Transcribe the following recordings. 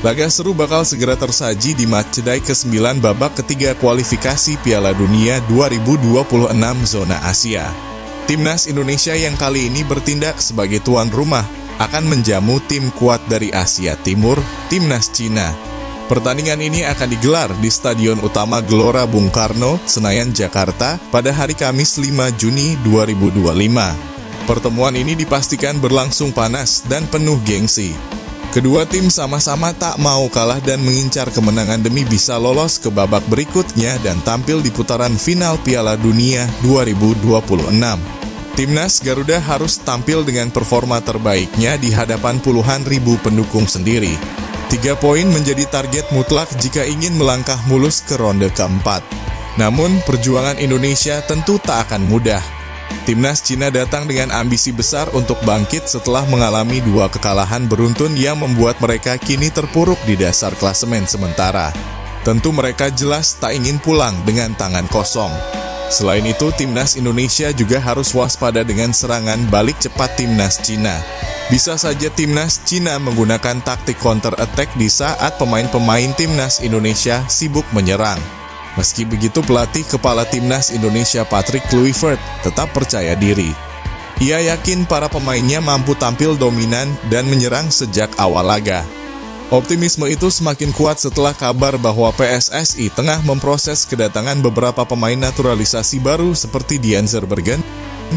Laga seru bakal segera tersaji di matchday ke-9 babak ketiga kualifikasi Piala Dunia 2026 zona Asia. Timnas Indonesia yang kali ini bertindak sebagai tuan rumah akan menjamu tim kuat dari Asia Timur, Timnas Cina. Pertandingan ini akan digelar di Stadion Utama Gelora Bung Karno, Senayan, Jakarta pada hari Kamis 5 Juni 2025. Pertemuan ini dipastikan berlangsung panas dan penuh gengsi. Kedua tim sama-sama tak mau kalah dan mengincar kemenangan demi bisa lolos ke babak berikutnya dan tampil di putaran final Piala Dunia 2026. Timnas Garuda harus tampil dengan performa terbaiknya di hadapan puluhan ribu pendukung sendiri. 3 poin menjadi target mutlak jika ingin melangkah mulus ke ronde keempat. Namun, perjuangan Indonesia tentu tak akan mudah. Timnas Cina datang dengan ambisi besar untuk bangkit setelah mengalami 2 kekalahan beruntun yang membuat mereka kini terpuruk di dasar klasemen sementara. Tentu mereka jelas tak ingin pulang dengan tangan kosong. Selain itu, Timnas Indonesia juga harus waspada dengan serangan balik cepat Timnas Cina. Bisa saja Timnas Cina menggunakan taktik counter attack di saat pemain-pemain Timnas Indonesia sibuk menyerang. Meski begitu, pelatih kepala Timnas Indonesia Patrick Kluivert tetap percaya diri. Ia yakin para pemainnya mampu tampil dominan dan menyerang sejak awal laga. Optimisme itu semakin kuat setelah kabar bahwa PSSI tengah memproses kedatangan beberapa pemain naturalisasi baru seperti Dian Zerbergen,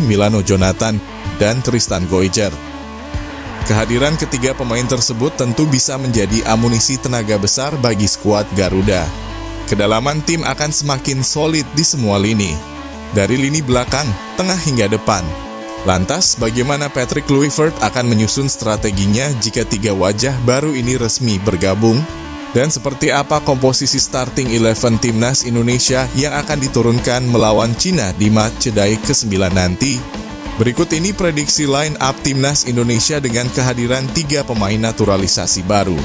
Milano Jonathan, dan Tristan Goijer. Kehadiran ketiga pemain tersebut tentu bisa menjadi amunisi tenaga besar bagi skuad Garuda. Kedalaman tim akan semakin solid di semua lini, dari lini belakang, tengah hingga depan. Lantas, bagaimana Patrick Kluivert akan menyusun strateginya jika 3 wajah baru ini resmi bergabung? Dan seperti apa komposisi starting 11 Timnas Indonesia yang akan diturunkan melawan Cina di matchday ke-9 nanti? Berikut ini prediksi line up Timnas Indonesia dengan kehadiran 3 pemain naturalisasi baru.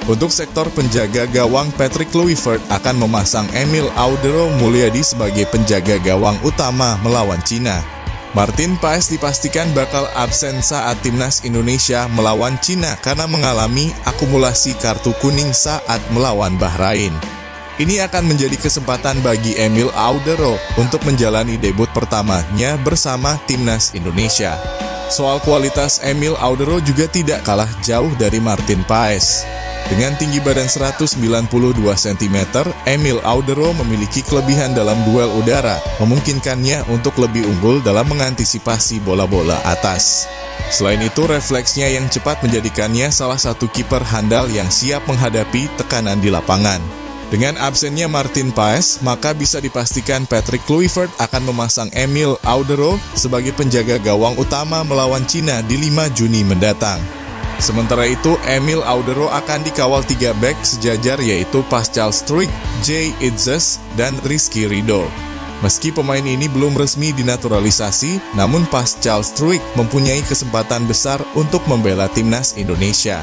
Untuk sektor penjaga gawang, Patrick Kluivert akan memasang Emil Audero Mulyadi sebagai penjaga gawang utama melawan Cina. Martin Paes dipastikan bakal absen saat Timnas Indonesia melawan Cina karena mengalami akumulasi kartu kuning saat melawan Bahrain. Ini akan menjadi kesempatan bagi Emil Audero untuk menjalani debut pertamanya bersama Timnas Indonesia. Soal kualitas, Emil Audero juga tidak kalah jauh dari Martin Paes. Dengan tinggi badan 192 cm, Emil Audero memiliki kelebihan dalam duel udara, memungkinkannya untuk lebih unggul dalam mengantisipasi bola-bola atas. Selain itu, refleksnya yang cepat menjadikannya salah satu kiper handal yang siap menghadapi tekanan di lapangan. Dengan absennya Martin Paes, maka bisa dipastikan Patrick Kluivert akan memasang Emil Audero sebagai penjaga gawang utama melawan Cina di 5 Juni mendatang. Sementara itu, Emil Audero akan dikawal 3 bek sejajar yaitu Pascal Struijk, Jay Itzes, dan Rizky Ridho. Meski pemain ini belum resmi dinaturalisasi, namun Pascal Struijk mempunyai kesempatan besar untuk membela Timnas Indonesia.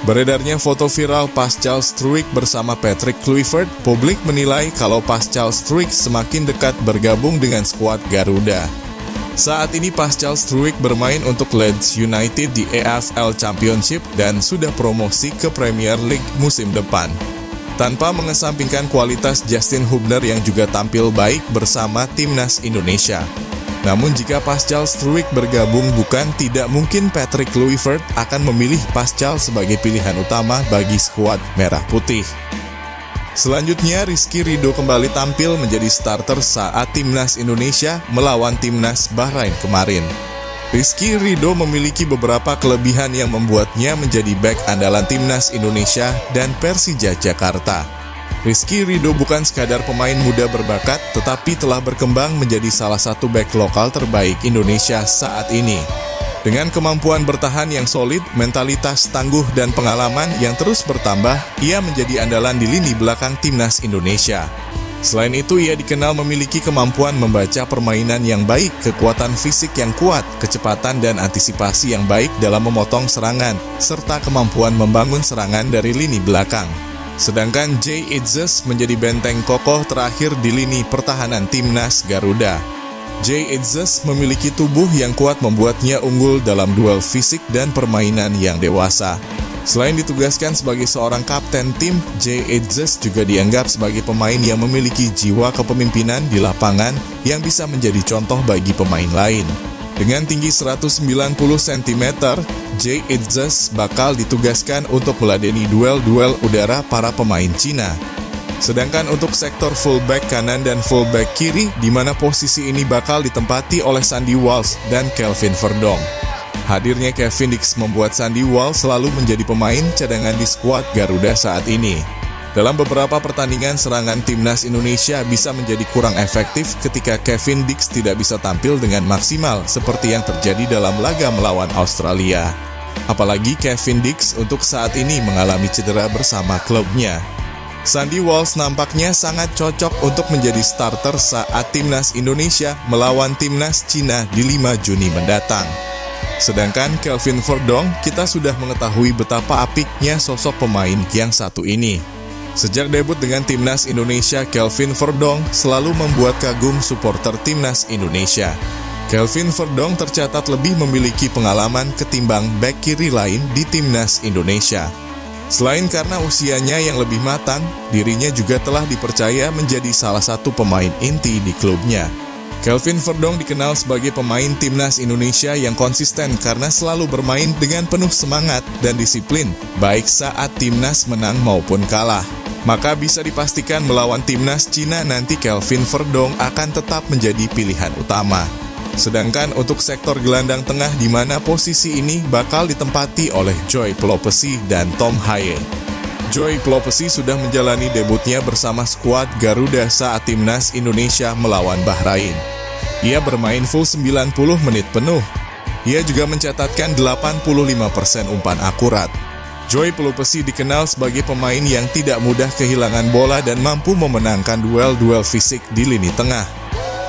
Beredarnya foto viral Pascal Struijk bersama Patrick Kluivert, publik menilai kalau Pascal Struijk semakin dekat bergabung dengan skuad Garuda. Saat ini Pascal Struijk bermain untuk Leeds United di EFL Championship dan sudah promosi ke Premier League musim depan. Tanpa mengesampingkan kualitas Justin Hubner yang juga tampil baik bersama Timnas Indonesia. Namun jika Pascal Struijk bergabung, bukan tidak mungkin Patrick Kluivert akan memilih Pascal sebagai pilihan utama bagi skuad Merah Putih. Selanjutnya, Rizky Ridho kembali tampil menjadi starter saat Timnas Indonesia melawan Timnas Bahrain kemarin. Rizky Ridho memiliki beberapa kelebihan yang membuatnya menjadi bek andalan Timnas Indonesia dan Persija Jakarta. Rizky Ridho bukan sekadar pemain muda berbakat, tetapi telah berkembang menjadi salah satu bek lokal terbaik Indonesia saat ini. Dengan kemampuan bertahan yang solid, mentalitas tangguh dan pengalaman yang terus bertambah, ia menjadi andalan di lini belakang Timnas Indonesia. Selain itu, ia dikenal memiliki kemampuan membaca permainan yang baik, kekuatan fisik yang kuat, kecepatan dan antisipasi yang baik dalam memotong serangan, serta kemampuan membangun serangan dari lini belakang. Sedangkan Jay Itzes menjadi benteng kokoh terakhir di lini pertahanan Timnas Garuda. Jay Itzes memiliki tubuh yang kuat membuatnya unggul dalam duel fisik dan permainan yang dewasa. Selain ditugaskan sebagai seorang kapten tim, Jay Itzes juga dianggap sebagai pemain yang memiliki jiwa kepemimpinan di lapangan yang bisa menjadi contoh bagi pemain lain. Dengan tinggi 190 cm, Jay Itzes bakal ditugaskan untuk meladeni duel-duel udara para pemain Cina. Sedangkan untuk sektor fullback kanan dan fullback kiri, di mana posisi ini bakal ditempati oleh Sandy Walsh dan Kelvin Verdong. Hadirnya Kevin Dix membuat Sandy Walsh selalu menjadi pemain cadangan di skuad Garuda saat ini. Dalam beberapa pertandingan, serangan timnas Indonesia bisa menjadi kurang efektif ketika Kevin Dix tidak bisa tampil dengan maksimal seperti yang terjadi dalam laga melawan Australia. Apalagi Kevin Dix untuk saat ini mengalami cedera bersama klubnya. Sandy Walsh nampaknya sangat cocok untuk menjadi starter saat timnas Indonesia melawan timnas Cina di 5 Juni mendatang. Sedangkan Kelvin Verdong, kita sudah mengetahui betapa apiknya sosok pemain yang satu ini. Sejak debut dengan timnas Indonesia, Kelvin Verdong selalu membuat kagum supporter timnas Indonesia. Kelvin Verdong tercatat lebih memiliki pengalaman ketimbang bek kiri lain di timnas Indonesia. Selain karena usianya yang lebih matang, dirinya juga telah dipercaya menjadi salah satu pemain inti di klubnya. Kelvin Verdong dikenal sebagai pemain timnas Indonesia yang konsisten karena selalu bermain dengan penuh semangat dan disiplin, baik saat timnas menang maupun kalah. Maka bisa dipastikan melawan timnas Cina nanti Kelvin Verdong akan tetap menjadi pilihan utama. Sedangkan untuk sektor gelandang tengah di mana posisi ini bakal ditempati oleh Joy Pelopessy dan Tom Haye. Joy Pelopessy sudah menjalani debutnya bersama skuad Garuda saat timnas Indonesia melawan Bahrain. Ia bermain full 90 menit penuh. Ia juga mencatatkan 85% umpan akurat. Joy Pelopessy dikenal sebagai pemain yang tidak mudah kehilangan bola dan mampu memenangkan duel-duel fisik di lini tengah.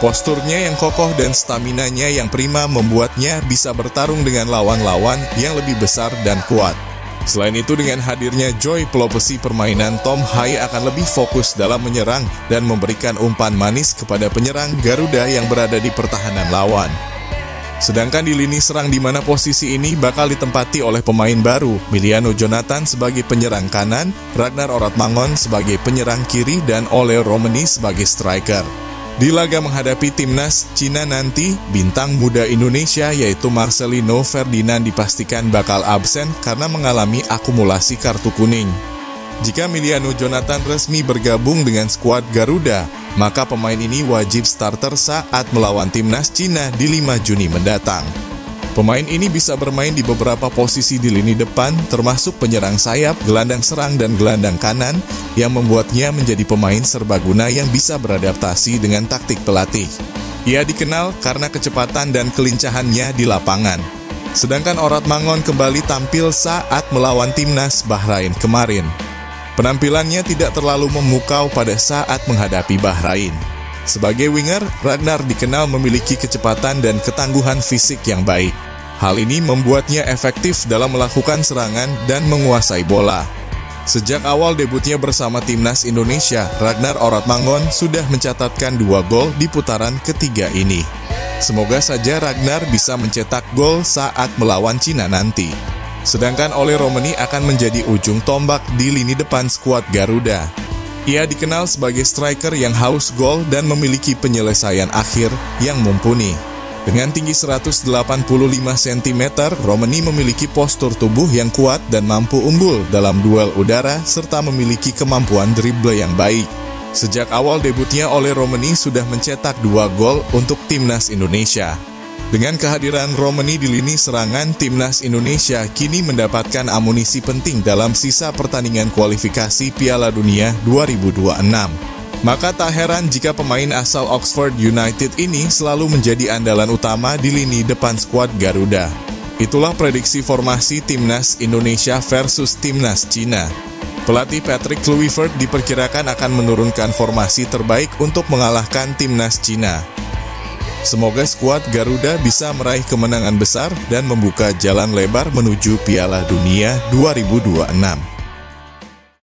Posturnya yang kokoh dan staminanya yang prima membuatnya bisa bertarung dengan lawan-lawan yang lebih besar dan kuat. Selain itu, dengan hadirnya Joy Pelopessy, permainan Tom Haye akan lebih fokus dalam menyerang dan memberikan umpan manis kepada penyerang Garuda yang berada di pertahanan lawan. Sedangkan di lini serang di mana posisi ini bakal ditempati oleh pemain baru, Miliano Jonathan sebagai penyerang kanan, Ragnar Oratmangon sebagai penyerang kiri, dan Ole Romani sebagai striker. Di laga menghadapi timnas Cina nanti, bintang muda Indonesia yaitu Marcelino Ferdinand dipastikan bakal absen karena mengalami akumulasi kartu kuning. Jika Miliano Jonathan resmi bergabung dengan skuad Garuda, maka pemain ini wajib starter saat melawan timnas Cina di 5 Juni mendatang. Pemain ini bisa bermain di beberapa posisi di lini depan, termasuk penyerang sayap, gelandang serang, dan gelandang kanan, yang membuatnya menjadi pemain serbaguna yang bisa beradaptasi dengan taktik pelatih. Ia dikenal karena kecepatan dan kelincahannya di lapangan. Sedangkan Oratmangon kembali tampil saat melawan timnas Bahrain kemarin. Penampilannya tidak terlalu memukau pada saat menghadapi Bahrain. Sebagai winger, Ragnar dikenal memiliki kecepatan dan ketangguhan fisik yang baik. Hal ini membuatnya efektif dalam melakukan serangan dan menguasai bola. Sejak awal debutnya bersama timnas Indonesia, Ragnar Oratmangon sudah mencatatkan 2 gol di putaran ketiga ini. Semoga saja Ragnar bisa mencetak gol saat melawan Cina nanti. Sedangkan Ole Romani akan menjadi ujung tombak di lini depan skuad Garuda. Ia dikenal sebagai striker yang haus gol dan memiliki penyelesaian akhir yang mumpuni. Dengan tinggi 185 cm, Romani memiliki postur tubuh yang kuat dan mampu unggul dalam duel udara serta memiliki kemampuan dribble yang baik. Sejak awal debutnya Ole Romani sudah mencetak 2 gol untuk timnas Indonesia. Dengan kehadiran Romani di lini serangan, timnas Indonesia kini mendapatkan amunisi penting dalam sisa pertandingan kualifikasi Piala Dunia 2026. Maka tak heran jika pemain asal Oxford United ini selalu menjadi andalan utama di lini depan skuad Garuda. Itulah prediksi formasi timnas Indonesia versus timnas Cina. Pelatih Patrick Kluivert diperkirakan akan menurunkan formasi terbaik untuk mengalahkan timnas Cina. Semoga skuad Garuda bisa meraih kemenangan besar dan membuka jalan lebar menuju Piala Dunia 2026.